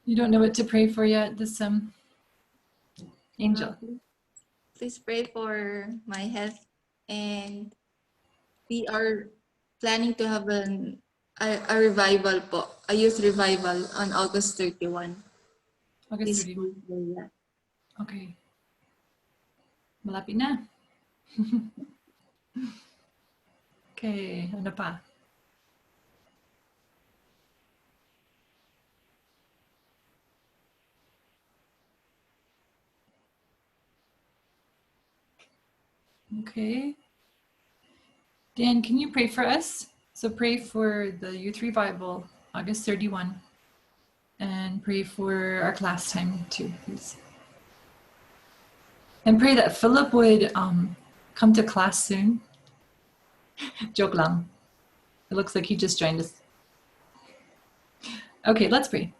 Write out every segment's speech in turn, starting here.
You don't know what to pray for yet, this Angel? Please pray for my health, and we are planning to have a revival po, a youth revival on August 31. August 31. Okay. Malapit na. Okay, ano pa? Okay. Dan, can you pray for us? So pray for the youth revival, August 31. And pray for our class time too, please. And pray that Philip would come to class soon. Joke lang. It looks like he just joined us. Okay, let's pray.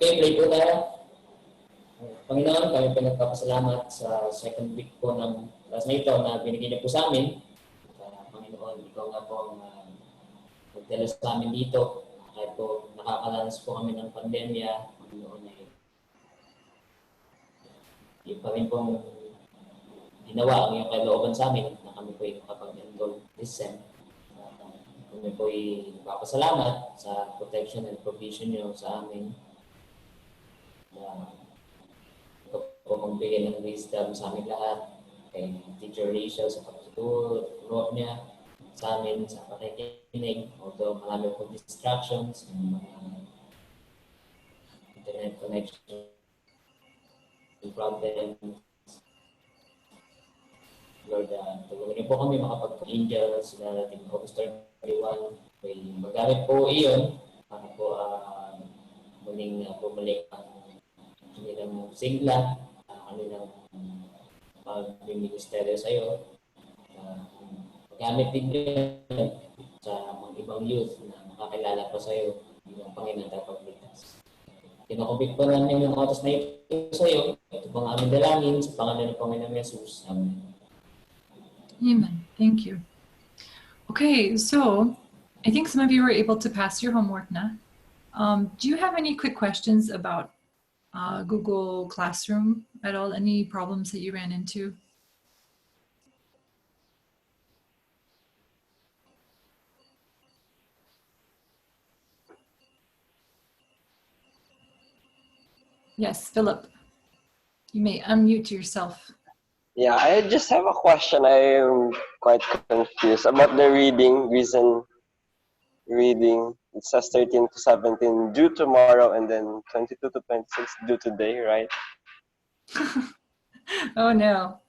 Okay, pray po tayo. Panginoon, kami po nagpapasalamat sa second week po ng class na ito na binigay niyo po sa amin. Panginoon, ikaw nga po ang magdala sa amin dito. Kahit po nakakaranas po kami ng pandemya, Panginoon ay yung pa rin pong ginawa ang iyong kalooban sa amin na kami po ay makapag-enroll this sem. Kami po ay nagpapasalamat sa protection and provision niyo sa amin. Ikaw po magbigay ng wisdom sa amin lahat. Kay Teacher Rachel sa pagtuturo niya sa amin sa pakikinig. Although marami po distractions ng mga internet connection problems. Lord, tulungan niyo po kami makapag-angels na natin August 31. May magamit po iyon para po muling bumalik ang kanilang sigla, kanilang pag-ministeryo sa iyo. Magamit din yun sa mga ibang youth na makakilala pa sa iyo bilang Panginoon at pagligtas. Kinakubit po namin yung oras na ito sa iyo. Ito pang aming dalangin sa pangalan ng Panginoon Jesus. Amen. Amen. Thank you. Okay, so I think some of you were able to pass your homework now. Do you have any quick questions about Google Classroom at all? Any problems that you ran into? Yes, Philip, you may unmute yourself. Yeah, I just have a question. I am quite confused about the reading. It says 13 to 17 due tomorrow, and then 22 to 26 due today, right? Oh no.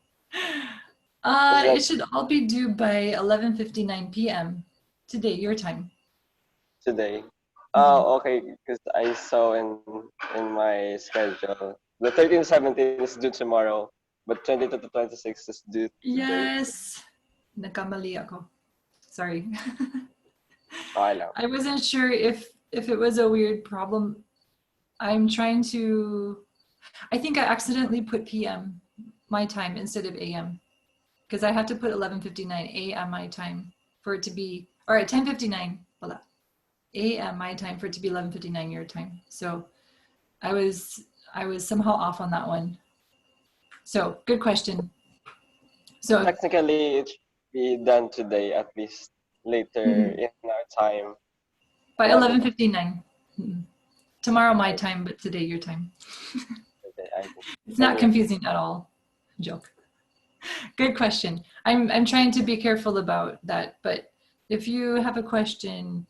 It should all be due by 11:59 p.m. today, your time. Today. Oh, okay. Because I saw in my schedule the 13 to 17 is due tomorrow, but 22 to 26 is due today. Yes. Nakamali ako. Sorry. Okay lang. I wasn't sure if it was a weird problem. I'm trying to, I think I accidentally put PM, my time, instead of AM. Because I have to put 11:59 AM my time for it to be, or at 10:59, voila, AM my time for it to be 11:59 your time. So I was somehow off on that one. So good question. So technically it should be done today, at least later in our time. By 11:59. Tomorrow my time, but today your time. It's not confusing at all. Joke. Good question. I'm trying to be careful about that, but if you have a question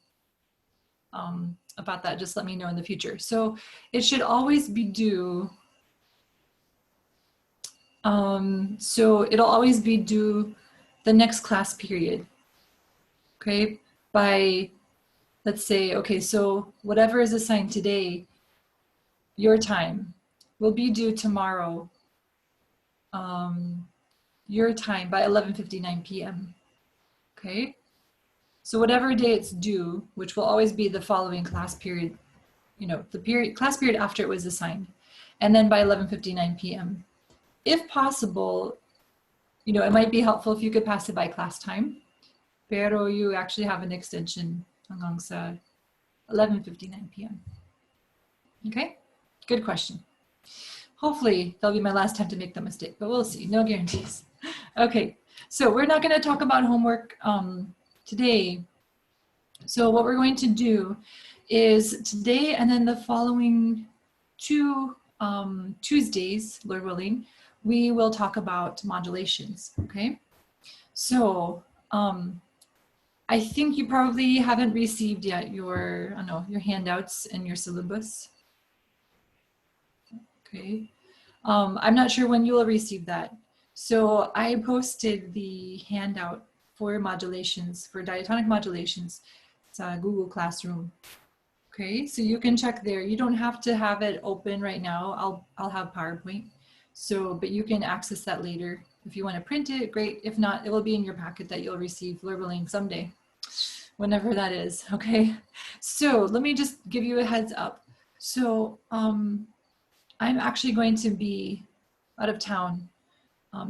about that, just let me know in the future. So it should always be due. So it'll always be due the next class period. Okay, by, let's say, okay, so whatever is assigned today, your time will be due tomorrow, your time by 11:59 p.m. Okay, so whatever day it's due, which will always be the following class period, you know, the class period after it was assigned, and then by 11:59 p.m. If possible, you know, it might be helpful if you could pass it by class time, pero you actually have an extension hanggang sa 11:59 p.m. Okay, good question. Hopefully that'll be my last time to make the mistake, but we'll see, no guarantees. Okay, so we're not gonna talk about homework today. So what we're going to do is today and then the following two Tuesdays, Lord willing, we will talk about modulations, okay? So I think you probably haven't received yet your, I don't know, your handouts and your syllabus. Okay, I'm not sure when you'll receive that. So I posted the handout for modulations, for diatonic modulations. It's Google Classroom. Okay, so you can check there. You don't have to have it open right now. I'll have PowerPoint. So, but you can access that later. If you want to print it, great. If not, it will be in your packet that you'll receive, Lord willing, someday, whenever that is, okay? So let me just give you a heads up. So I'm actually going to be out of town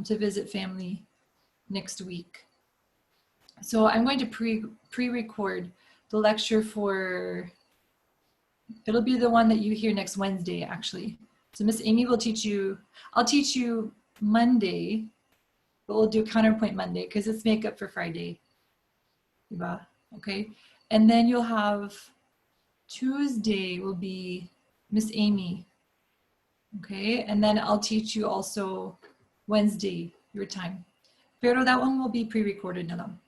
to visit family next week. So I'm going to pre-record the lecture for, it'll be the one that you hear next Wednesday, actually. So Miss Amy will teach you, I'll teach you Monday, but we'll do counterpoint Monday because it's makeup for Friday. Okay, and then you'll have Tuesday will be Miss Amy. Okay, and then I'll teach you also Wednesday, your time. Pero that one will be pre-recorded na lang.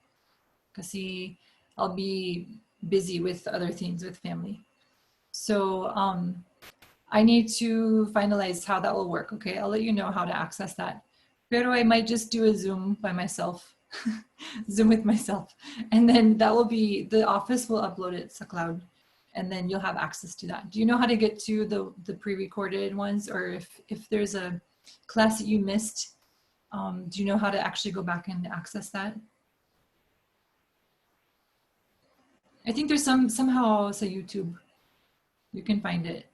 Kasi I'll be busy with other things with family. So I need to finalize how that will work, okay? I'll let you know how to access that. Pero I might just do a Zoom by myself, Zoom with myself. And then that will be, the office will upload it to cloud and then you'll have access to that. Do you know how to get to the pre-recorded ones? Or if there's a class that you missed, do you know how to actually go back and access that? I think there's somehow it's a YouTube. You can find it.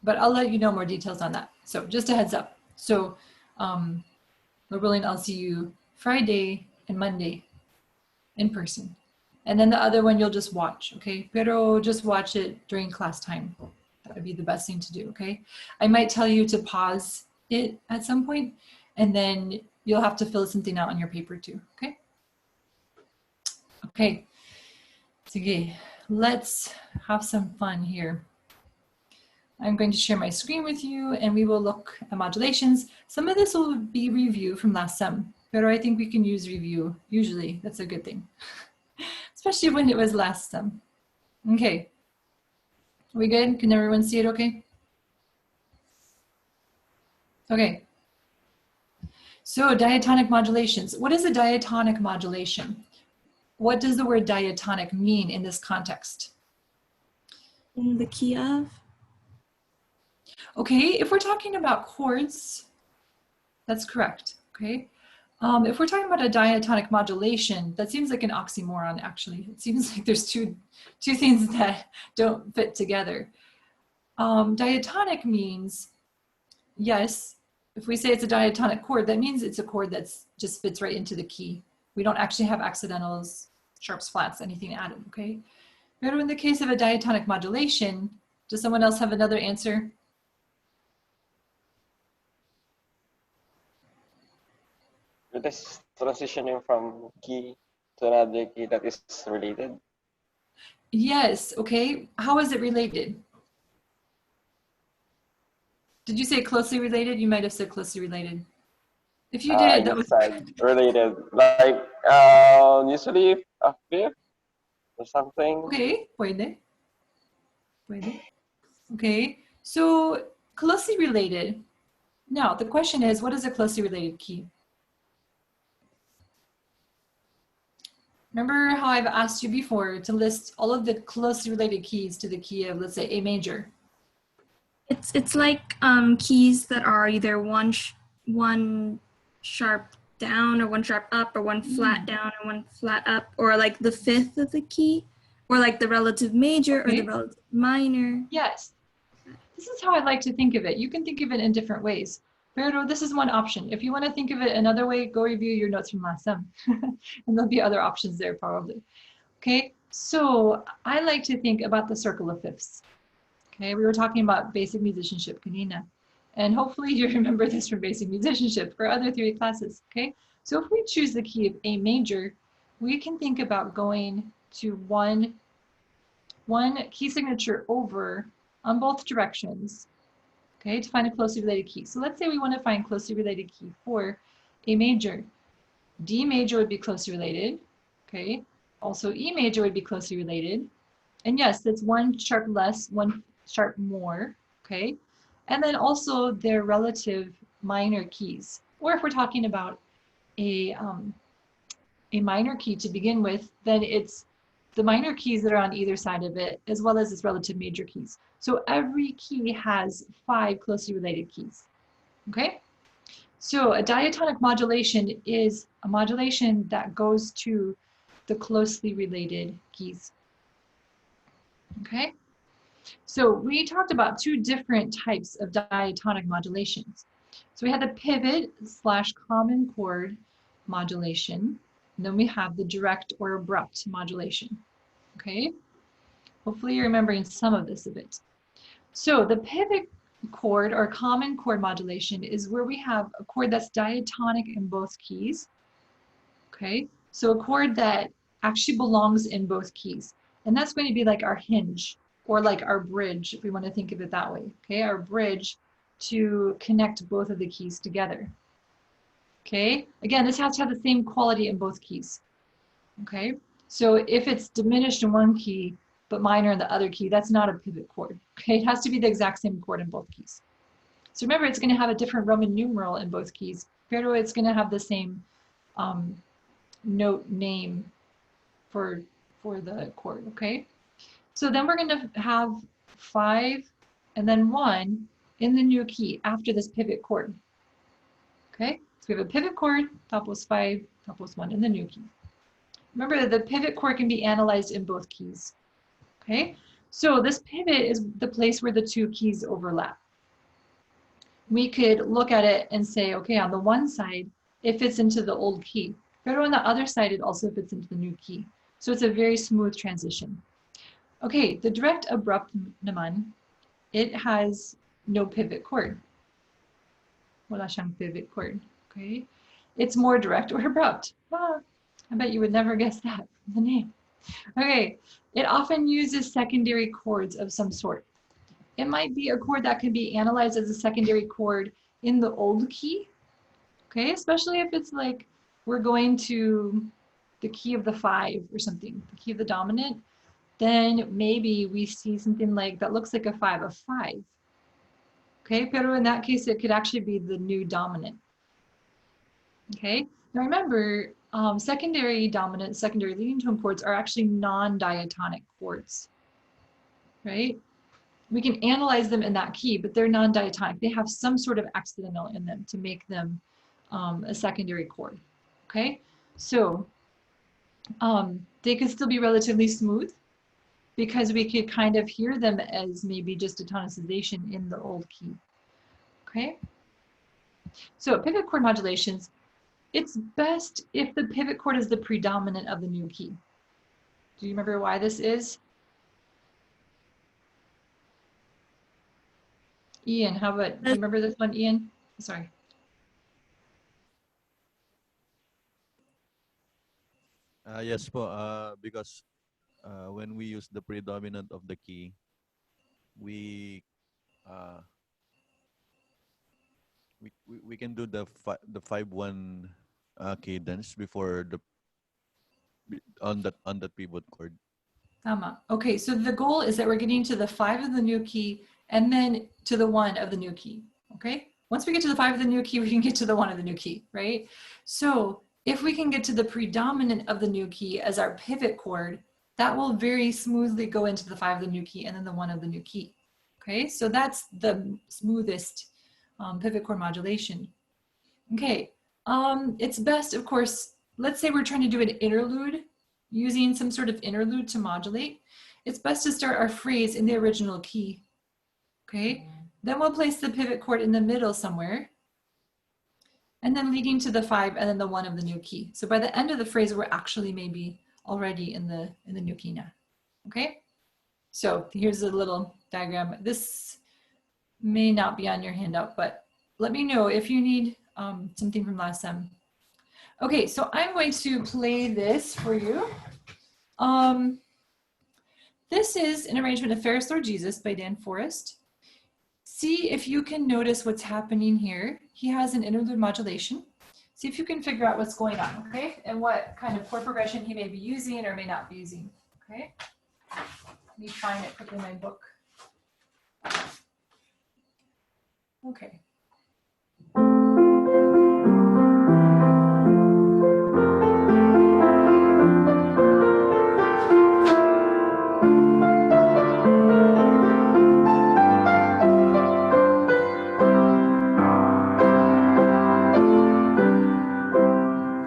But I'll let you know more details on that. So just a heads up. So Lord willing, I'll see you Friday and Monday in person. And then the other one you'll just watch, okay? Pero just watch it during class time. That would be the best thing to do, okay? I might tell you to pause it at some point and then you'll have to fill something out on your paper too, okay? Okay, sige, let's have some fun here. I'm going to share my screen with you and we will look at modulations. Some of this will be review from last sem, but I think we can use review. Usually that's a good thing, especially when it was last sem. Okay, are we good? Can everyone see it okay? Okay, so diatonic modulations. What is a diatonic modulation? What does the word diatonic mean in this context? In the key of? Okay, if we're talking about chords, that's correct, okay? If we're talking about a diatonic modulation, that seems like an oxymoron, actually. It seems like there's two things that don't fit together. Diatonic means, yes, if we say it's a diatonic chord, that means it's a chord that's just fits right into the key. We don't actually have accidentals, sharps, flats, anything added, okay? But in the case of a diatonic modulation, does someone else have another answer? This transitioning from key to another key that is related. Yes, okay. How is it related? Did you say closely related? You might have said closely related. If you did, that was related. Like usually a fifth or something. okay. Puede. Okay, so closely related. Now the question is, what is a closely related key? Remember how I've asked you before to list all of the closely related keys to the key of, let's say, A major. It's like keys that are either one sharp down or one sharp up or one flat down or one flat up, or like the fifth of the key, or like the relative major or the relative minor. Yes, this is how I like to think of it. You can think of it in different ways. Pero this is one option. If you want to think of it another way, go review your notes from last sem. And there'll be other options there probably. Okay, So I like to think about the circle of fifths. Okay, we were talking about basic musicianship, kanina. And hopefully you remember this from basic musicianship or other theory classes, okay? So if we choose the key of A major, we can think about going to one key signature over on both directions, okay, to find a closely related key. So let's say we want to find closely related key for A major. D major would be closely related, okay? Also E major would be closely related. And yes, that's one sharp less, one sharp more, okay? And then also their relative minor keys. Or if we're talking about a minor key to begin with, then it's the minor keys that are on either side of it, as well as its relative major keys. So every key has 5 closely related keys, okay? So a diatonic modulation is a modulation that goes to the closely related keys, okay? So we talked about 2 different types of diatonic modulations. So we had the pivot / common chord modulation, and then we have the direct or abrupt modulation, okay? Hopefully you're remembering some of this a bit. So the pivot chord or common chord modulation is where we have a chord that's diatonic in both keys, okay? So a chord that actually belongs in both keys, and that's going to be like our hinge, or like our bridge, if we want to think of it that way, okay? Our bridge to connect both of the keys together, okay? Again, this has to have the same quality in both keys, okay? So if it's diminished in one key, but minor in the other key, that's not a pivot chord, okay? It has to be the exact same chord in both keys. So remember, it's going to have a different Roman numeral in both keys, pero it's going to have the same note name for the chord, okay? So then we're going to have 5 and then 1 in the new key after this pivot chord. Okay, so we have a pivot chord, tapos 5, tapos 1 in the new key. Remember, the pivot chord can be analyzed in both keys. Okay, so this pivot is the place where the 2 keys overlap. We could look at it and say, okay, on the one side, it fits into the old key, but on the other side, it also fits into the new key. So it's a very smooth transition. Okay, the direct abrupt naman, it has no pivot chord. Wala siyang pivot chord, okay? It's more direct or abrupt. Ah, I bet you would never guess that from the name. Okay, it often uses secondary chords of some sort. It might be a chord that can be analyzed as a secondary chord in the old key, okay? Especially if it's like we're going to the key of the 5 or something, the key of the dominant, then maybe we see something like that looks like a 5 of 5. Okay, pero in that case, it could actually be the new dominant. Okay, now remember, secondary dominant, secondary leading tone chords are actually non-diatonic chords, right? We can analyze them in that key, but they're non-diatonic. They have some sort of accidental in them to make them a secondary chord, okay? So they could still be relatively smooth because we could kind of hear them as maybe just a tonicization in the old key, okay? So pivot chord modulations, it's best if the pivot chord is the predominant of the new key. Do you remember why this is? Ian, how about, do you remember this one, Ian? Sorry. Yes po, because when we use the predominant of the key, we can do the 5-1 cadence before the on that pivot chord. Tama. Okay, so the goal is that we're getting to the 5 of the new key and then to the 1 of the new key, okay? Once we get to the 5 of the new key, we can get to the 1 of the new key, right? So if we can get to the predominant of the new key as our pivot chord, that will very smoothly go into the 5 of the new key and then the 1 of the new key, okay? So that's the smoothest pivot chord modulation. Okay, it's best, of course, let's say we're trying to do an interlude, using some sort of interlude to modulate. It's best to start our phrase in the original key, okay? Then we'll place the pivot chord in the middle somewhere, and then leading to the 5 and then the 1 of the new key. So by the end of the phrase, we're actually maybe already in the new key now. Okay, so here's a little diagram. This may not be on your handout, but let me know if you need something from last sem. Okay, so I'm going to play this for you. This is an arrangement of Ferris Lord Jesus by Dan Forrest. See if you can notice what's happening here. He has an interlude modulation. See if you can figure out what's going on, okay? And what kind of chord progression he may be using or may not be using, okay? Let me find it quickly in my book. Okay.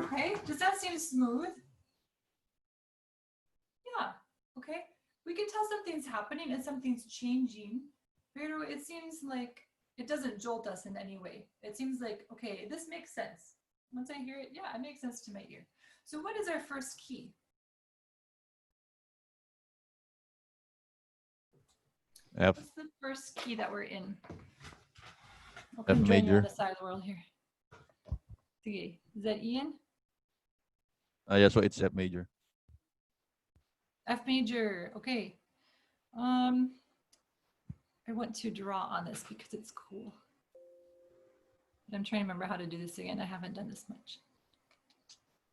Okay, does that seem smooth? Yeah, okay. We can tell something's happening and something's changing, but it seems like it doesn't jolt us in any way. It seems like, okay, this makes sense. Once I hear it, yeah, it makes sense to my ear. So what is our first key? F. What's the first key that we're in? I'll F come join you on major. the side of the world here. Okay, is that Ian? Yeah, so it's F major. F major, okay. I want to draw on this because it's cool. But I'm trying to remember how to do this again. I haven't done this much.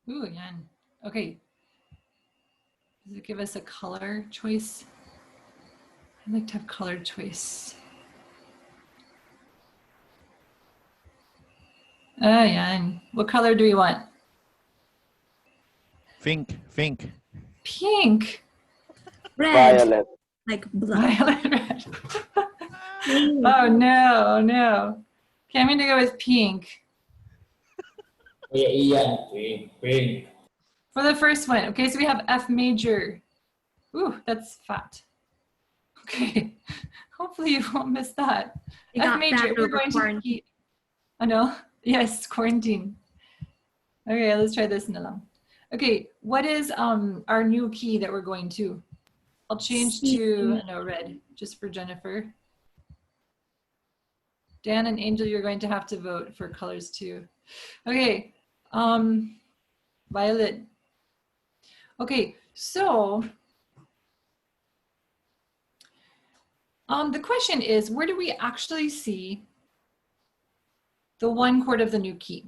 Ooh, Yan. Okay. Does it give us a color choice? I'd like to have color choice. Ah, Yan. What color do we want? Fink. Pink. Red, Violet. like blood. Violet red. Oh no, no. Okay, I'm gonna go with pink. Kuya Ian, pink. For the first one, okay, so we have F major. Ooh, that's fat. Okay, hopefully you won't miss that. We F got major, that we're over going to quarantine. keep. Oh no, yes, quarantine. Okay, let's try this in along. Okay, what is our new key that we're going to? I'll change to red, just for Jennifer. Dan and Angel, you're going to have to vote for colors too. Okay, violet. Okay, so the question is, where do we actually see the one chord of the new key?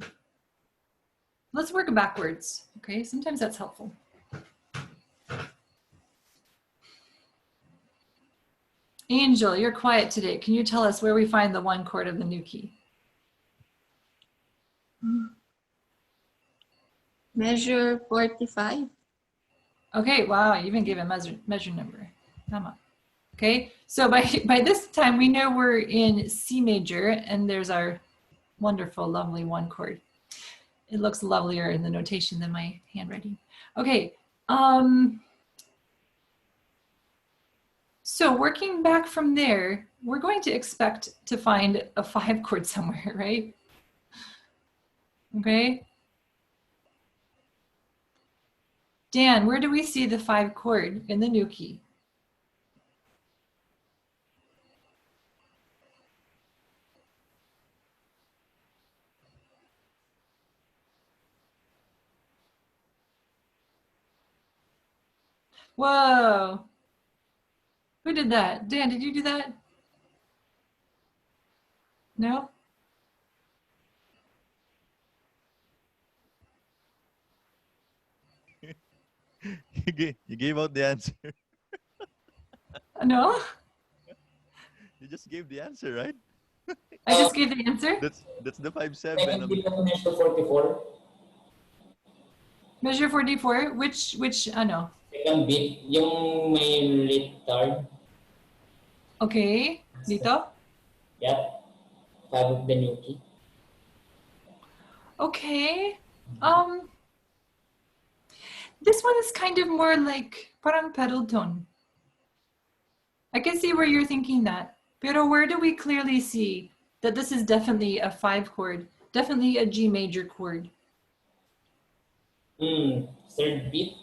Let's work backwards, okay? Sometimes that's helpful. Angel, you're quiet today. Can you tell us where we find the one chord of the new key? Measure 45. Okay, wow, you even gave a measure number. Come on. Okay, so by this time we know we're in C major and there's our wonderful, lovely one chord. It looks lovelier in the notation than my handwriting. Okay, so working back from there, we're going to expect to find a 5 chord somewhere, right? Okay. Dan, where do we see the 5 chord in the new key? Whoa. Who did that? Dan, did you do that? No? You gave out the answer. No? You just gave the answer, right? I just gave the answer? That's the 5/7. Second beat ng measure 44. Measure 44? Which, ano? Second beat, yung may lead. Okay, dito? Yep. 5 of the new key. Okay. This one is kind of more like parang pedal tone. I can see where you're thinking that. Pero where do we clearly see that this is definitely a 5 chord, definitely a G major chord? Third beat.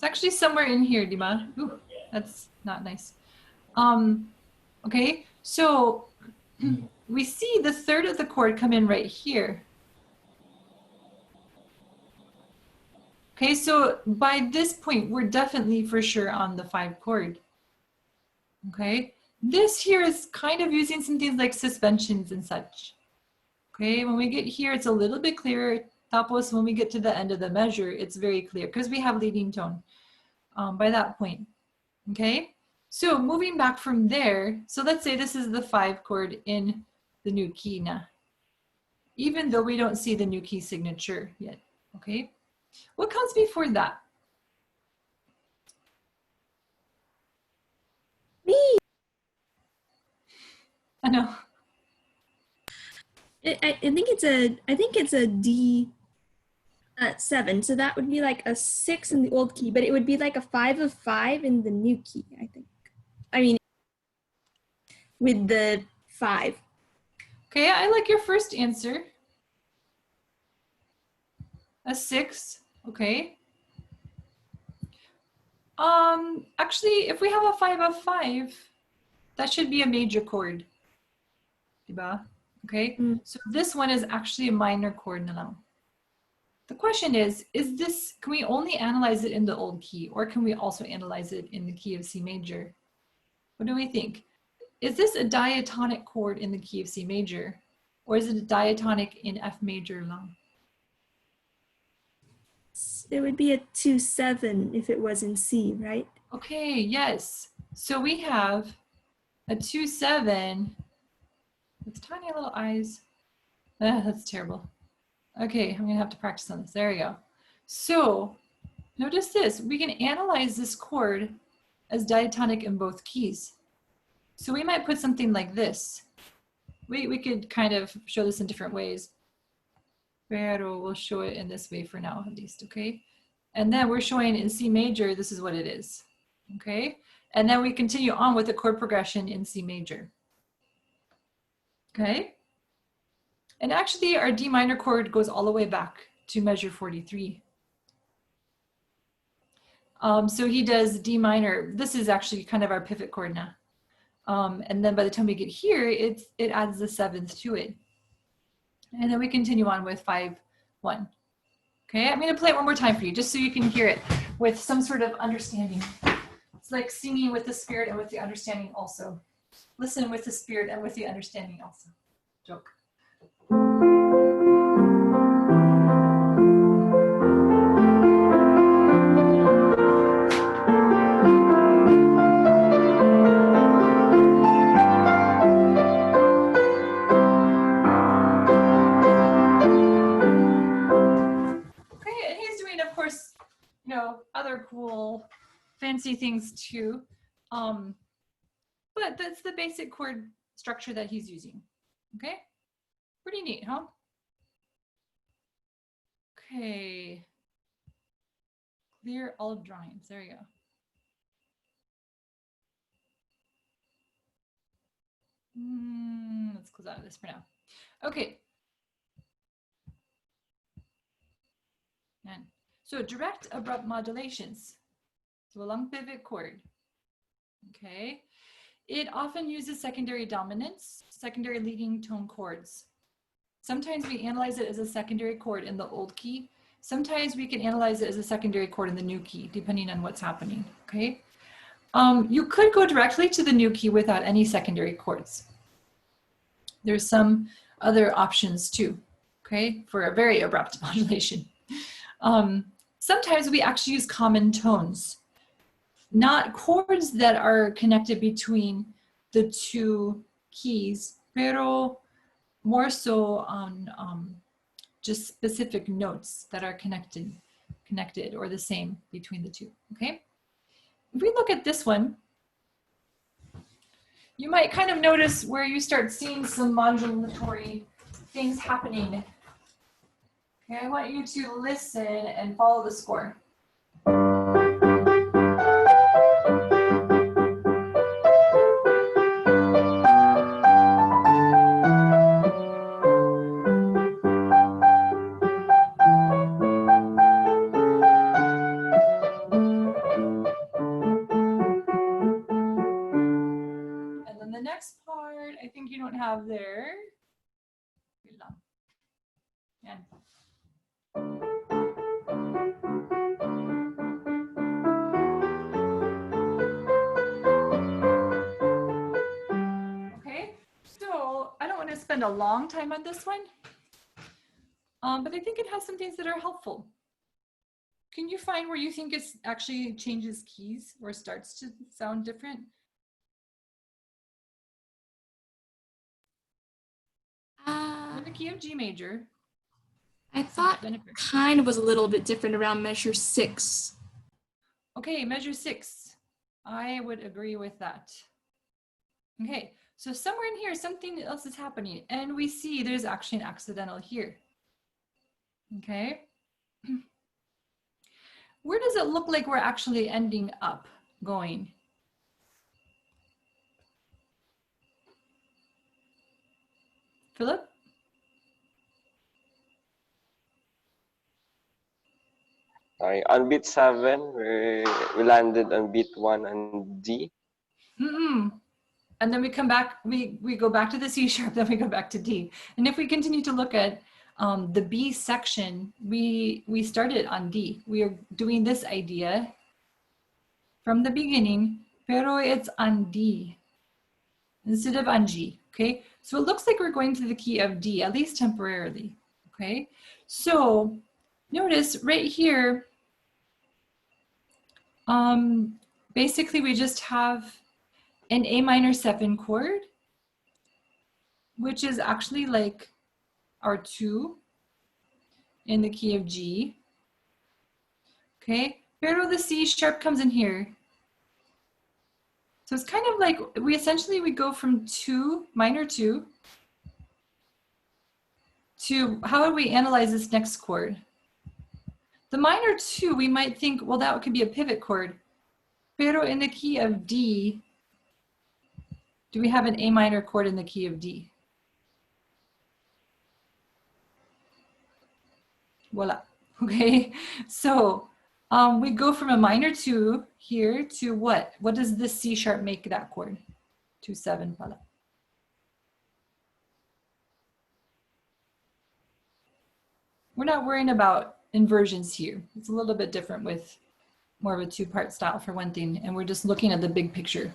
It's actually somewhere in here, Dima. Ooh, that's not nice. Okay, so we see the third of the chord come in right here. Okay, so by this point, we're definitely for sure on the 5 chord. Okay, this here is kind of using some things like suspensions and such. Okay, when we get here, it's a little bit clearer. Tapos, when we get to the end of the measure, it's very clear because we have leading tone by that point. Okay, so moving back from there, so let's say this is the 5 chord in the new key na, even though we don't see the new key signature yet. Okay, what comes before that? Me. I know. I think it's a D 7. So that would be like a 6 in the old key, but it would be like a 5 of 5 in the new key, I think. I mean, with the 5. Okay, I like your first answer. A 6, okay. Actually, if we have a 5 of 5, that should be a major chord. Diba? Okay, so this one is actually a minor chord na lang. The question is this, can we only analyze it in the old key or can we also analyze it in the key of C major? What do we think? Is this a diatonic chord in the key of C major or is it a diatonic in F major lang? It would be a 2-7 if it was in C, right? Okay, yes. So we have a 2-7 with tiny little eyes. That's terrible. Okay, I'm gonna have to practice on this. There we go. So notice this, we can analyze this chord as diatonic in both keys. So we might put something like this. We could kind of show this in different ways. Pero we'll show it in this way for now at least, okay? And then we're showing in C major, this is what it is, okay? And then we continue on with the chord progression in C major, okay? And actually our D minor chord goes all the way back to measure 43. So he does D minor. This is actually kind of our pivot chord now. And then by the time we get here, it adds the 7th to it. And then we continue on with 5-1. Okay, I'm gonna play it one more time for you, just so you can hear it with some sort of understanding. It's like singing with the spirit and with the understanding also. Listen with the spirit and with the understanding also. Joke. Other cool fancy things too, but that's the basic chord structure that he's using. Okay, pretty neat, huh? Okay, clear all drawings. There you go. Let's close out of this for now. Okay. And so direct abrupt modulations. So a long pivot chord. Okay. It often uses secondary dominants, secondary leading tone chords. Sometimes we analyze it as a secondary chord in the old key. Sometimes we can analyze it as a secondary chord in the new key, depending on what's happening. Okay. You could go directly to the new key without any secondary chords. There's some other options too, okay, for a very abrupt modulation. Sometimes we actually use common tones, not chords that are connected between the two keys, pero more so on just specific notes that are connected or the same between the two, okay? If we look at this one, you might kind of notice where you start seeing some modulatory things happening. Okay, I want you to listen and follow the score. here. Wait lang. Yan. Okay, so I don't want to spend a long time on this one, but I think it has some things that are helpful. Can you find where you think it actually changes keys or starts to sound different? In the key of G major. I thought Benefit. kind of was a little bit different around measure 6. Okay, measure 6. I would agree with that. Okay, so somewhere in here, something else is happening, and we see there's actually an accidental here. Okay. Where does it look like we're actually ending up going? Philip? Sorry, on beat 7, we landed on beat 1 and D. And then we come back, we go back to the C sharp, then we go back to D. And if we continue to look at the B section, we started on D. We are doing this idea from the beginning, pero it's on D instead of on G, okay? So it looks like we're going to the key of D, at least temporarily, okay? So notice right here, basically we just have an A minor 7 chord, which is actually like our 2 in the key of G. Okay, pero the C sharp comes in here. So it's kind of like we essentially go from 2, minor 2, to how would we analyze this next chord? The minor 2, we might think, well, that could be a pivot chord. Pero in the key of D, do we have an A minor chord in the key of D? Voila. Okay, so we go from a minor 2 here to what? What does this C sharp make that chord? 2, 7, voila. We're not worrying about inversions here. It's a little bit different with more of a 2-part style for one thing, and we're just looking at the big picture.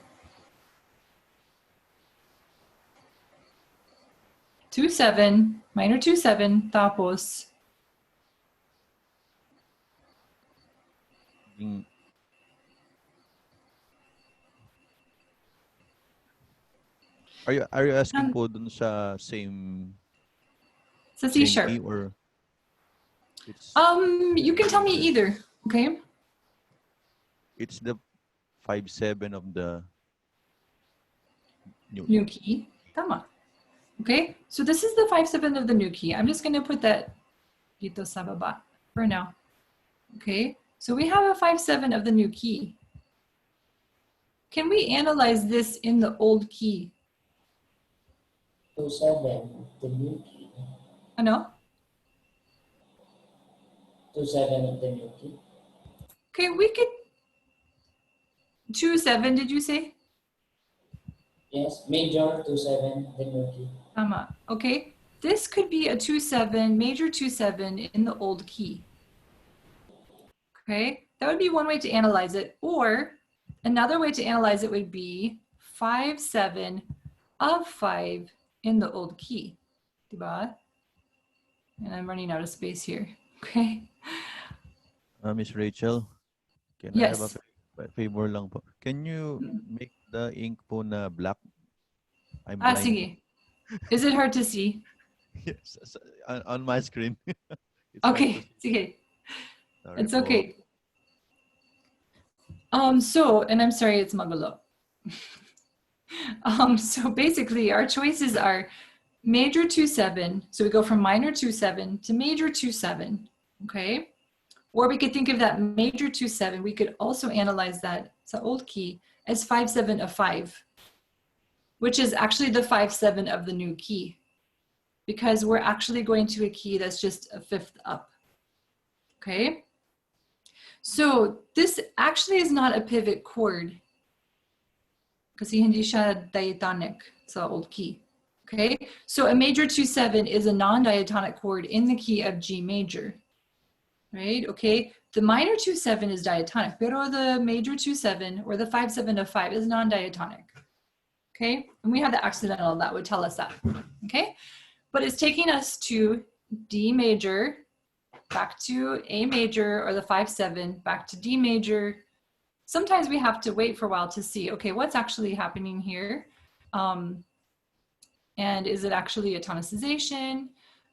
2, 7, minor 2, 7, tapos. Are you asking po dun sa same Sa C same sharp. key or it's You can tell me either, okay? it's the 5/7 of the New key. Tama. Okay, so this is the 5/7 of the new key. I'm just going to put that dito sa baba for now. Okay, so we have a 5/7 of the new key. Can we analyze this in the old key? 2, 7, the new key. Ano? 2, 7 of the new key. Okay, we could 2, 7, did you say? Yes, major 2, 7, the new key. Tama. Okay, this could be a 2, 7, major 2, 7 in the old key. Okay, that would be one way to analyze it. Or another way to analyze it would be 5, 7 of 5 in the old key. Diba? And I'm running out of space here. Okay. Miss Rachel, can I have Yes. a favor lang po? Can you make the ink po na black? I'm Ah, blind. sige. Is it hard to see? Yes, on my screen. It's hard to Okay, see. sige. Sorry It's po. okay. So, and I'm sorry, it's magulo. So basically our choices are major 2, 7. So we go from minor 2, 7 to major 2, 7. Okay. Or we could think of that major 2, 7. We could also analyze that, it's an old key, as 5, 7 of 5, which is actually the 5, 7 of the new key, because we're actually going to a key that's just a 5th up. Okay. So this actually is not a pivot chord kasi hindi siya diatonic sa old key. Okay, so a major 2/7 is a non-diatonic chord in the key of G major, right? Okay, the minor 2/7 is diatonic, pero the major 2/7 or the 5/7 of 5 is non-diatonic. Okay, and we have the accidental that would tell us that. Okay, but it's taking us to D major, back to A major, or the 5/7, back to D major. Sometimes we have to wait for a while to see, okay, what's actually happening here? And is it actually a tonicization,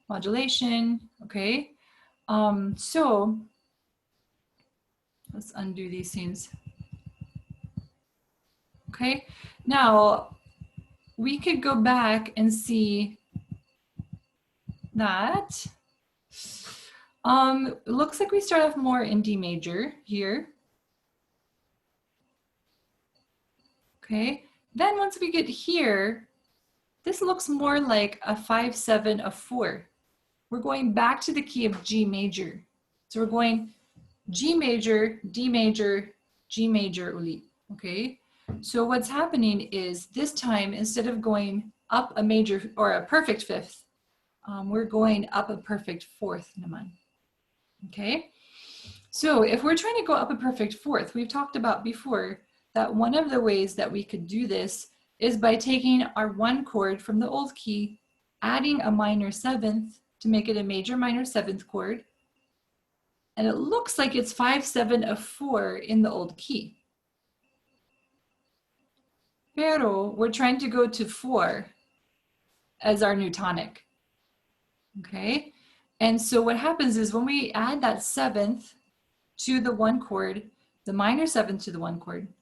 modulation? Okay, so let's undo these things. Okay, now we could go back and see that. It looks like we start off more in D major here. Okay, then once we get here, this looks more like a 5/7 of 4. We're going back to the key of G major. So we're going G major, D major, G major ulit. Okay, so what's happening is this time, instead of going up a major or a perfect fifth, we're going up a perfect fourth naman. Okay, so if we're trying to go up a perfect fourth, we've talked about before that one of the ways that we could do this is by taking our 1 chord from the old key, adding a minor 7th to make it a major minor 7th chord. And it looks like it's 5/7 of 4 in the old key. Pero we're trying to go to 4 as our new tonic. Okay, and so what happens is when we add that 7th to the 1 chord, the minor 7th to the 1 chord,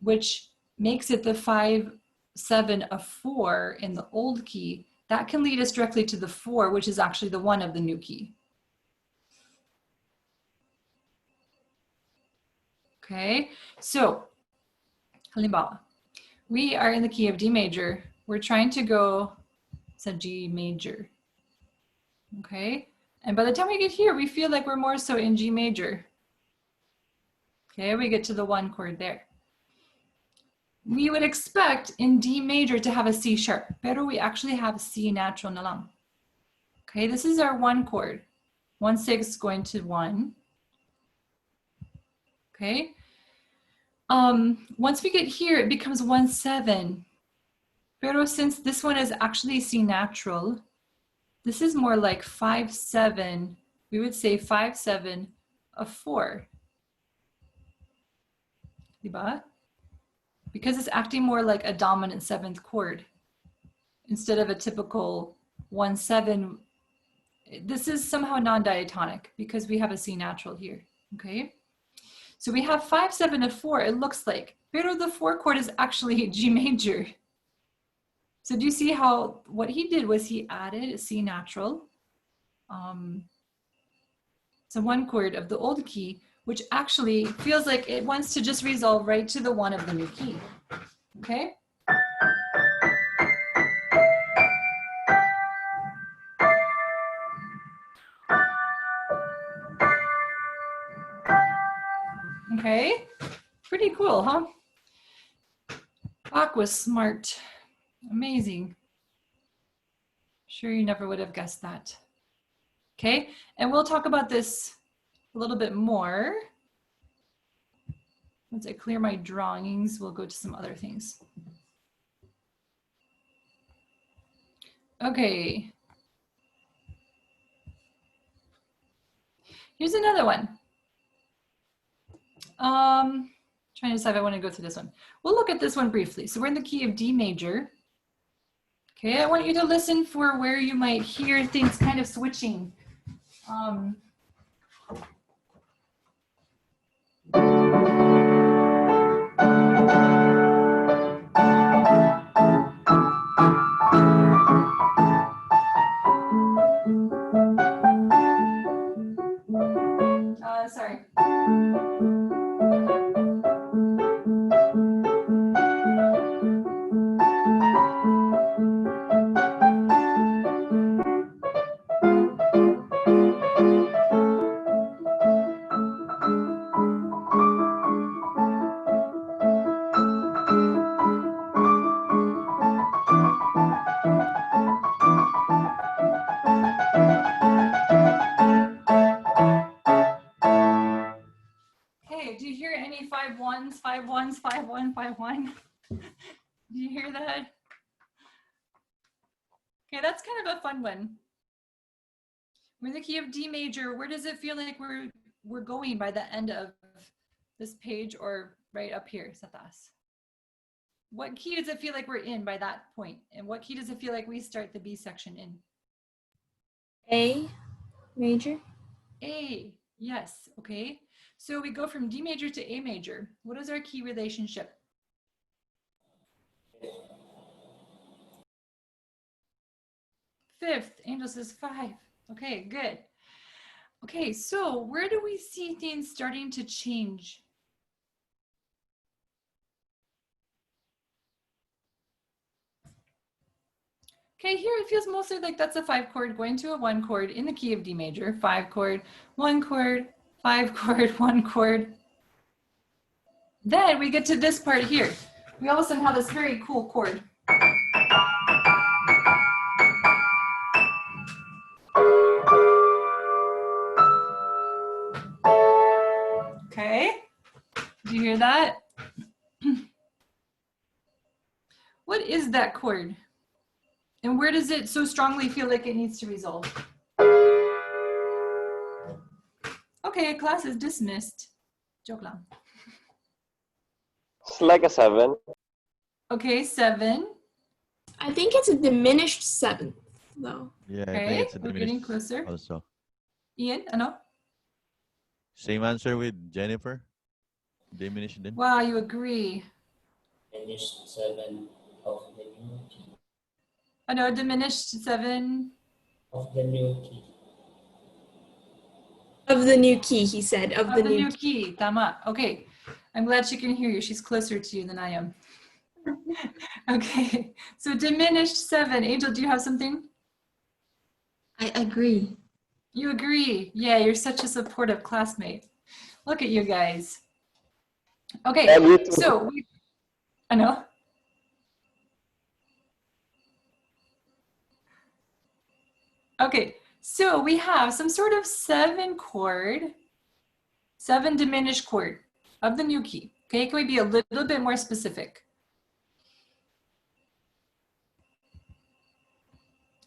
which makes it the 5/7 of 4 in the old key, that can lead us directly to the 4, which is actually the 1 of the new key. Okay, so halimbawa, we are in the key of D major. We're trying to go to G major. Okay, and by the time we get here, we feel like we're more so in G major. Okay, we get to the 1 chord there. We would expect in D major to have a C sharp, pero we actually have C natural na lang. Okay, this is our 1 chord. 1/6 going to 1. Okay. Once we get here, it becomes 1/7. Pero since this one is actually C natural, this is more like 5/7. We would say 5/7 of 4. Diba? Because it's acting more like a dominant 7th chord instead of a typical 1/7. This is somehow non-diatonic because we have a C natural here. Okay. So we have 5/7 of 4, it looks like, pero the 4 chord is actually G major. So do you see how, what he did was he added a C natural. So 1 chord of the old key, which actually feels like it wants to just resolve right to the 1 of the new key. Okay? Okay, pretty cool, huh? Bach was smart, amazing. Sure, you never would have guessed that. Okay, and we'll talk about this a little bit more. Once I clear my drawings, we'll go to some other things. Okay. Here's another one. Trying to decide if I want to go through this one. We'll look at this one briefly. So we're in the key of D major. Okay, I want you to listen for where you might hear things kind of switching. Sorry. ones, 5 1s, 5 1, 5 1. Do you hear that? Okay, that's kind of a fun one. We're in the key of D major. Where does it feel like we're going by the end of this page or right up here, Satas? What key does it feel like we're in by that point? And what key does it feel like we start the B section in? A major. A, yes, okay. So we go from D major to A major. What is our key relationship? Fifth, Angel says 5. Okay, good. Okay, so where do we see things starting to change? Okay, here it feels mostly like that's a 5 chord going to a 1 chord in the key of D major. 5 chord, 1 chord, 5 chord, 1 chord. Then we get to this part here. We all of a sudden have this very cool chord. Okay, do you hear that? What is that chord? And where does it so strongly feel like it needs to resolve? Okay, class is dismissed. Joke lang. It's like a 7. Okay, 7. I think it's a diminished 7th, though. Yeah, I Okay, think it's a we're getting diminished closer. also. Ian, ano? Same answer with Jennifer. Diminished din. Wow, you agree. Diminished 7 of the new key. Ano, diminished 7. Of the new key. Of the new key, he said. Of Of the new key. Tama. Okay. I'm glad she can hear you. She's closer to you than I am. Okay. So diminished 7. Angel, do you have something? I agree. You agree. Yeah, you're such a supportive classmate. Look at you guys. Okay. And you too. So I know. Okay. So we have some sort of 7 chord, 7 diminished chord of the new key. Okay, can we be a little bit more specific?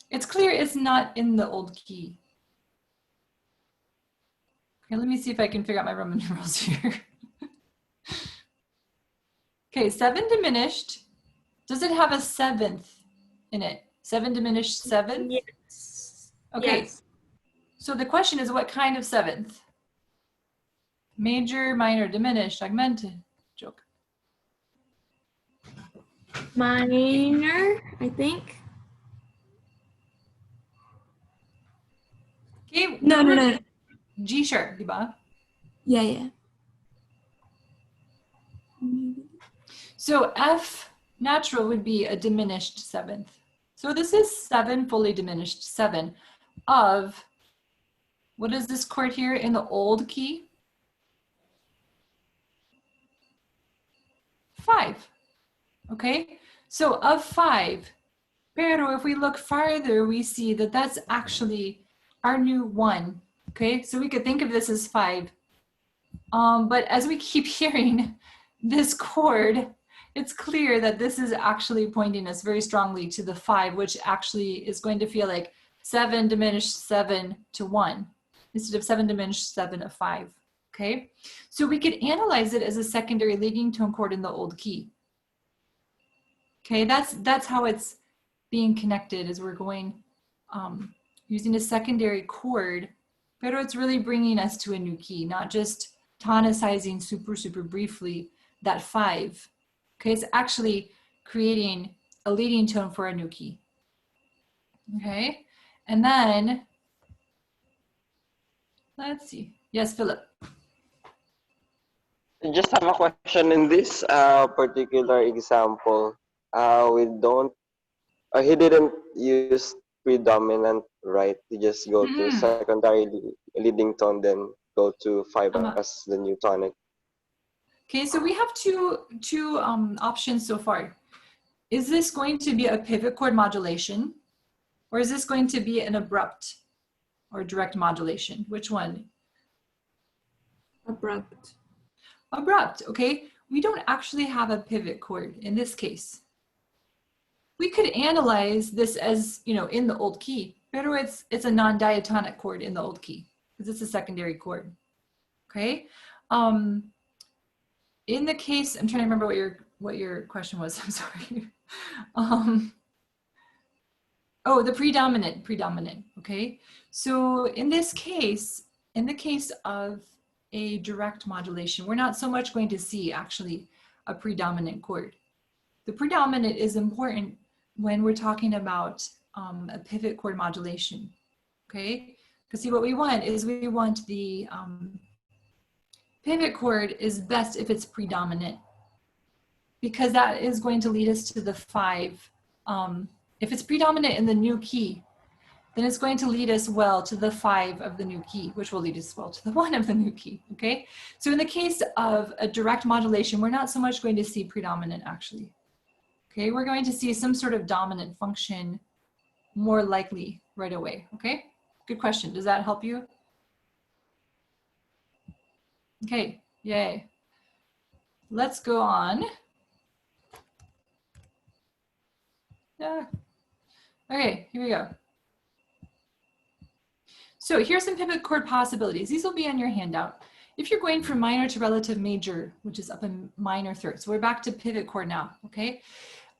It's clear it's not in the old key. Okay, let me see if I can figure out my Roman numerals here. Okay, 7 diminished. Does it have a 7th in it? 7 diminished 7th? Yes. Okay, Yes. so the question is what kind of 7th? Major, minor, diminished, augmented. Joke. Minor, I think. Okay, No. G sharp, diba? Yeah. So F natural would be a diminished 7th. So this is 7 fully diminished 7 of, what is this chord here in the old key? 5. Okay, so of 5. Pero if we look farther, we see that that's actually our new 1. Okay, so we could think of this as 5. But as we keep hearing this chord, it's clear that this is actually pointing us very strongly to the 5, which actually is going to feel like 7 diminished 7 to 1 instead of 7 diminished 7 of 5. Okay, so we could analyze it as a secondary leading tone chord in the old key. Okay, that's how it's being connected as we're going using a secondary chord, pero it's really bringing us to a new key, not just tonicizing super briefly that 5. Okay, it's actually creating a leading tone for a new key. Okay, and then let's see. Yes, Philip. I just have a question in this particular example. He didn't use predominant, right? He just go to secondary leading tone, then go to 5 as the new tonic. Okay, so we have two options so far. Is this going to be a pivot chord modulation, or is this going to be an abrupt or direct modulation? Which one? Abrupt. Abrupt, okay. we don't actually have a pivot chord in this case. We could analyze this as, you know, in the old key, but it's a non-diatonic chord in the old key because it's a secondary chord. Okay. In the case, I'm trying to remember what your question was. I'm sorry. Oh, the predominant. Okay. So in this case, in the case of a direct modulation, we're not so much going to see actually a predominant chord. The predominant is important when we're talking about a pivot chord modulation. Okay. Because see, what we want is we want the pivot chord is best if it's predominant, because that is going to lead us to the 5. If it's predominant in the new key, then it's going to lead us well to the 5 of the new key, which will lead us well to the 1 of the new key, okay? So in the case of a direct modulation, we're not so much going to see predominant actually. Okay, we're going to see some sort of dominant function more likely right away, okay? Good question, does that help you? Okay, yay. Let's go on. Yeah. Okay, here we go. So here's some pivot chord possibilities. These will be on your handout. If you're going from minor to relative major, which is up in minor third, so we're back to pivot chord now, okay?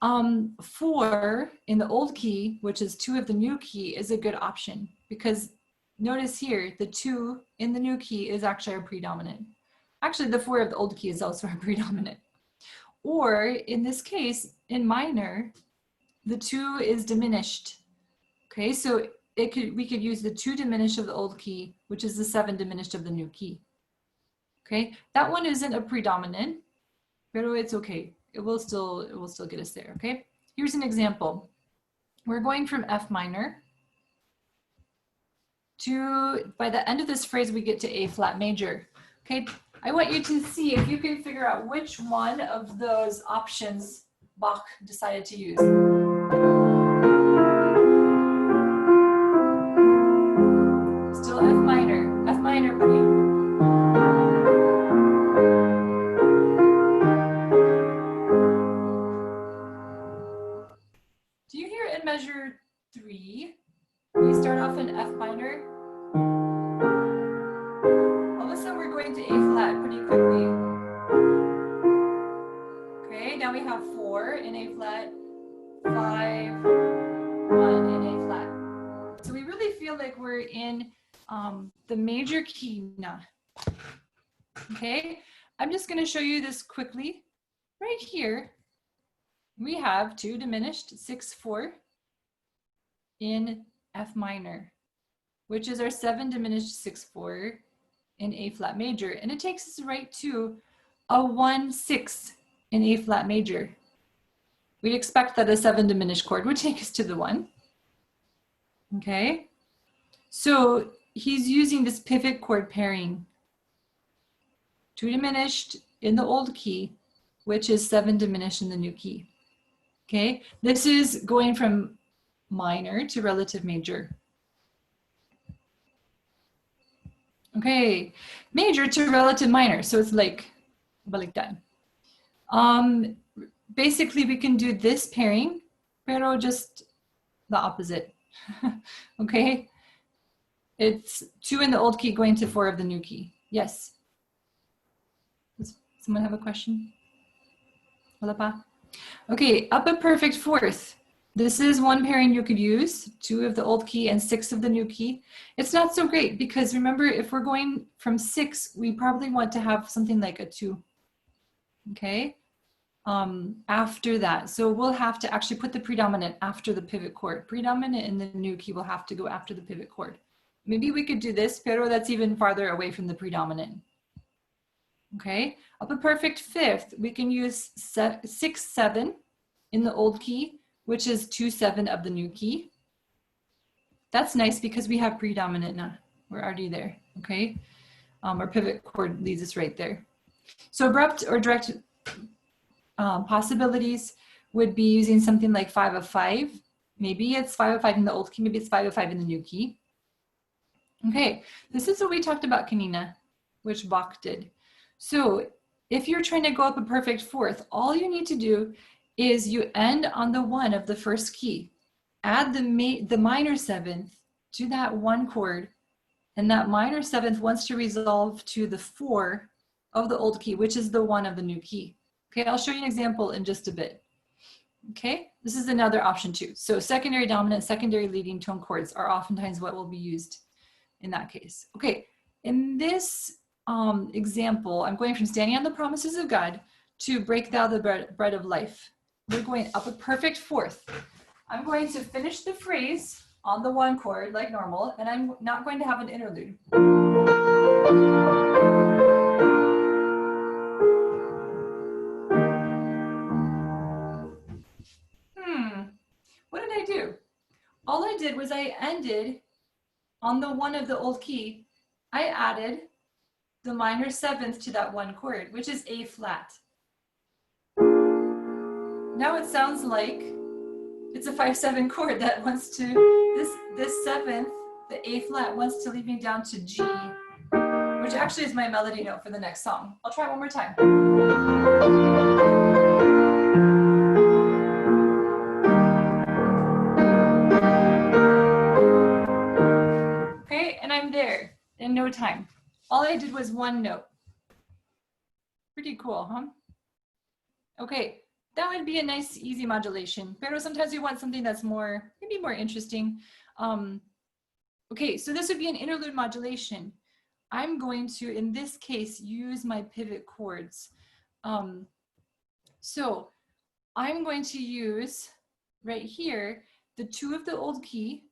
4 in the old key, which is 2 of the new key, is a good option because notice here, the 2 in the new key is actually our predominant. Actually, the 4 of the old key is also our predominant. Or in this case, in minor, the 2 is diminished. Okay, so we could use the 2 diminished of the old key, which is the 7 diminished of the new key. Okay, that one isn't a predominant, but it's okay. It will still get us there. Okay, here's an example. We're going from F minor to, by the end of this phrase, we get to A flat major. Okay, I want you to see if you can figure out which one of those options Bach decided to use. Still F minor, buddy. Do you hear in measure 3? We start off in F minor. All of a sudden we're going to A flat pretty quickly. Okay, now we have 4 in A flat, 5, 1 in A flat. So we really feel like we're in the major key now. Okay, I'm just going to show you this quickly. Right here, we have 2 diminished 6, 4 in F minor, which is our 7 diminished 6, 4 in A flat major. And it takes us right to a 1, 6 in A flat major. We'd expect that a 7 diminished chord would take us to the 1. Okay, so he's using this pivot chord pairing. 2 diminished in the old key, which is 7 diminished in the new key. Okay, this is going from minor to relative major. Okay, major to relative minor, so it's like baliktad. Basically, we can do this pairing, pero just the opposite. Okay, it's 2 in the old key going to 4 of the new key. Yes. Does someone have a question? Wala pa? Okay, up a perfect fourth. This is one pairing you could use, 2 of the old key and 6 of the new key. It's not so great because remember, if we're going from 6, we probably want to have something like a 2. Okay, after that. So we'll have to actually put the predominant after the pivot chord. Predominant in the new key will have to go after the pivot chord. Maybe we could do this, pero that's even farther away from the predominant. Okay, up a perfect fifth, we can use 6, 7 in the old key, which is 2, 7 of the new key. That's nice because we have predominant now. We're already there, okay? Our pivot chord leads us right there. So abrupt or direct possibilities would be using something like 5 of 5. Maybe it's 5 of 5 in the old key, maybe it's 5 of 5 in the new key. Okay, this is what we talked about kanina, which Bach did. So if you're trying to go up a perfect fourth, all you need to do is you end on the 1 of the first key. Add the minor 7th to that 1 chord, and that minor 7th wants to resolve to the 4 of the old key, which is the 1 of the new key. Okay, I'll show you an example in just a bit. Okay, this is another option too. So secondary dominant, secondary leading tone chords are oftentimes what will be used in that case. Okay, in this example, I'm going from standing on the promises of God to break thou the bread of life. We're going up a perfect fourth. I'm going to finish the phrase on the 1 chord like normal, and I'm not going to have an interlude. What did I do? All I did was I ended on the 1 of the old key. I added the minor 7th to that 1 chord, which is A flat. Now it sounds like it's a 5/7 chord that wants to, this 7th, the A flat, wants to lead me down to G, which actually is my melody note for the next song. I'll try one more time. Okay, and I'm there in no time. All I did was 1 note. Pretty cool, huh? Okay, that would be a nice, easy modulation. But sometimes we want something that's more, maybe more interesting. Okay, so this would be an interlude modulation. I'm going to, in this case, use my pivot chords. So I'm going to use, right here, the 2 of the old key,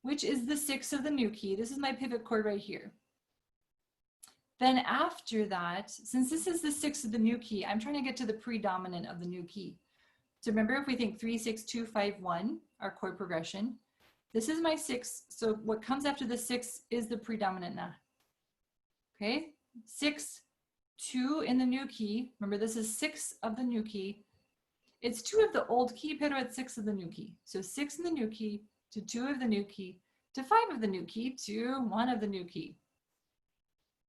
which is the 6 of the new key. This is my pivot chord right here. Then after that, since this is the 6 of the new key, I'm trying to get to the predominant of the new key. So remember, if we think 3, 6, 2, 5, 1, our chord progression, this is my 6. So what comes after the 6 is the predominant now. Okay, 6, 2 in the new key. Remember, this is 6 of the new key. It's 2 of the old key, pero it's 6 of the new key. So 6 in the new key to 2 of the new key to 5 of the new key to 1 of the new key.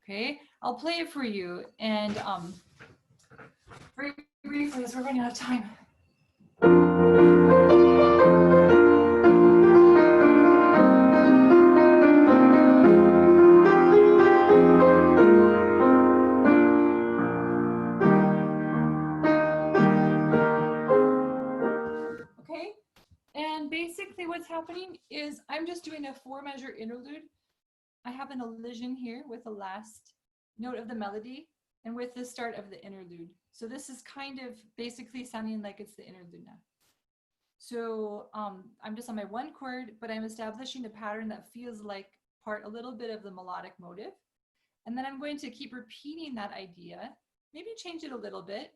Okay, I'll play it for you, and very briefly as we're running out of time. Okay, and basically what's happening is I'm just doing a 4-measure interlude. I have an elision here with the last note of the melody and with the start of the interlude. So this is kind of basically sounding like it's the interlude now. So I'm just on my 1 chord, but I'm establishing a pattern that feels like a little bit of the melodic motive. And then I'm going to keep repeating that idea, maybe change it a little bit,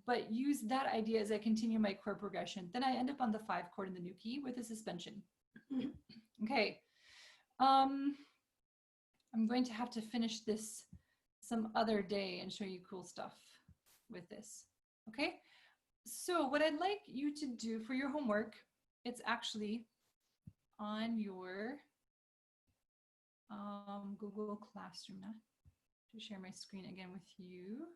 but use that idea as I continue my chord progression. Then I end up on the 5 chord in the new key with a suspension. Okay. I'm going to have to finish this some other day and show you cool stuff with this. Okay, so what I'd like you to do for your homework, it's actually on your Google Classroom now. To share my screen again with you.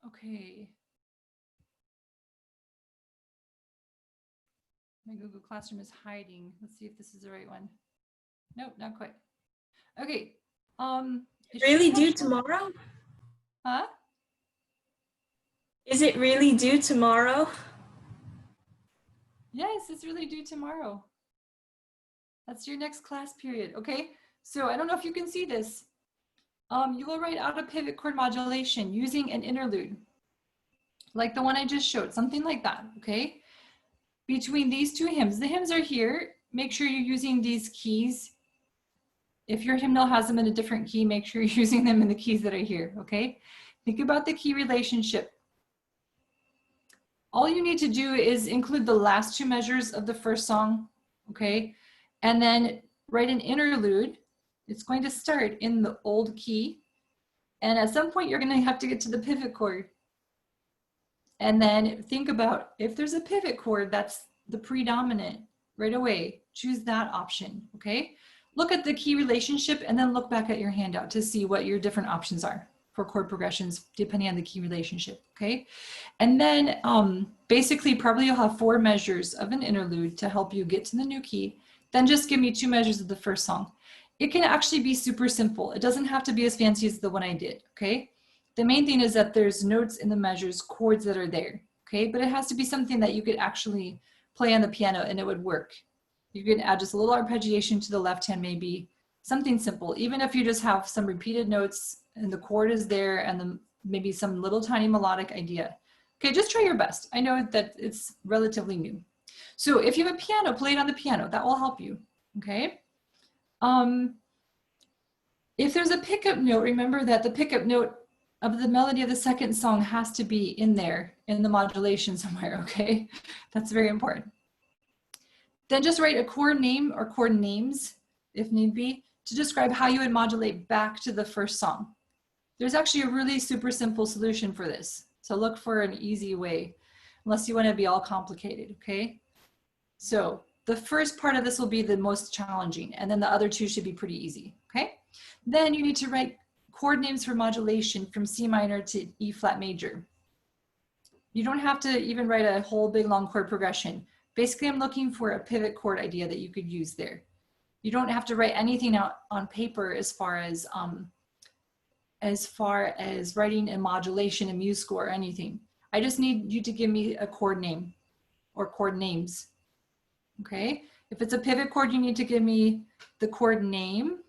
Okay. My Google Classroom is hiding. Let's see if this is the right one. Nope, not quite. Okay. Really due tomorrow? Huh? Is it really due tomorrow? Yes, it's really due tomorrow. That's your next class period. Okay. So I don't know if you can see this. You will write out a pivot chord modulation using an interlude, like the one I just showed, something like that. Okay. Between these 2 hymns. The hymns are here. Make sure you're using these keys. If your hymnal has them in a different key, make sure you're using them in the keys that are here, okay? Think about the key relationship. All you need to do is include the last 2 measures of the first song, okay? And then write an interlude. It's going to start in the old key. And at some point, you're going to have to get to the pivot chord. And then think about if there's a pivot chord that's the predominant right away, choose that option, okay? Look at the key relationship and then look back at your handout to see what your different options are for chord progressions depending on the key relationship, okay? And then basically probably you'll have 4 measures of an interlude to help you get to the new key. Then just give me 2 measures of the first song. It can actually be super simple. It doesn't have to be as fancy as the one I did, okay? The main thing is that there's notes in the measures, chords that are there, okay? But it has to be something that you could actually play on the piano and it would work. You can add just a little arpeggiation to the left hand, maybe something simple. Even if you just have some repeated notes and the chord is there and maybe some little tiny melodic idea. Okay, just try your best. I know that it's relatively new. So if you have a piano, play it on the piano. That will help you, okay? If there's a pickup note, remember that the pickup note of the melody of the second song has to be in there in the modulation somewhere, okay? That's very important. Then just write a chord name or chord names, if need be, to describe how you would modulate back to the first song. There's actually a really super simple solution for this. So look for an easy way, unless you want to be all complicated, okay? So the first part of this will be the most challenging, and then the other 2 should be pretty easy, okay? Then you need to write chord names for modulation from C minor to E flat major. You don't have to even write a whole big long chord progression. Basically, I'm looking for a pivot chord idea that you could use there. You don't have to write anything out on paper as far as writing a modulation, a muse score, or anything. I just need you to give me a chord name or chord names, okay? If it's a pivot chord, you need to give me the chord name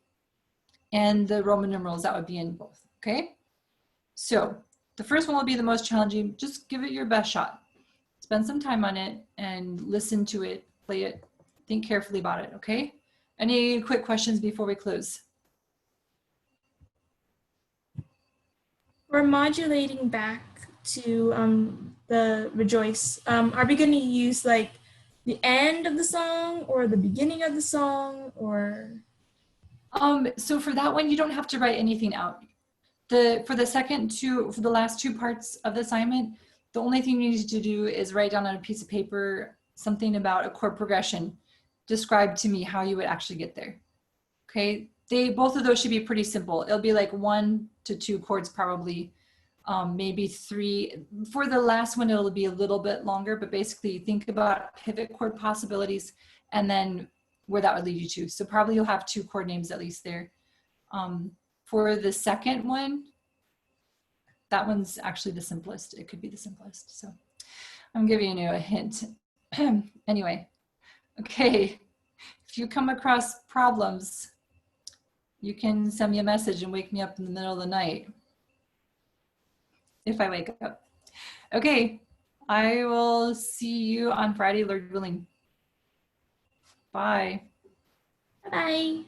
and the Roman numerals that would be in both, okay? So the first one will be the most challenging. Just give it your best shot. Spend some time on it and listen to it, play it, think carefully about it, okay? Any quick questions before we close? We're modulating back to the Rejoice. Are we going to use like the end of the song or the beginning of the song or? So for that one, you don't have to write anything out. For the last 2 parts of the assignment, the only thing you need to do is write down on a piece of paper something about a chord progression. Describe to me how you would actually get there. Okay, both of those should be pretty simple. It'll be like 1 to 2 chords probably, maybe 3. For the last one, it'll be a little bit longer, but basically think about pivot chord possibilities and then where that would lead you to. So probably you'll have 2 chord names at least there. For the second one, that one's actually the simplest. It could be the simplest. So I'm giving you a hint. Anyway, okay. If you come across problems, you can send me a message and wake me up in the middle of the night. If I wake up. Okay, I will see you on Friday, Lord willing. Bye. Bye.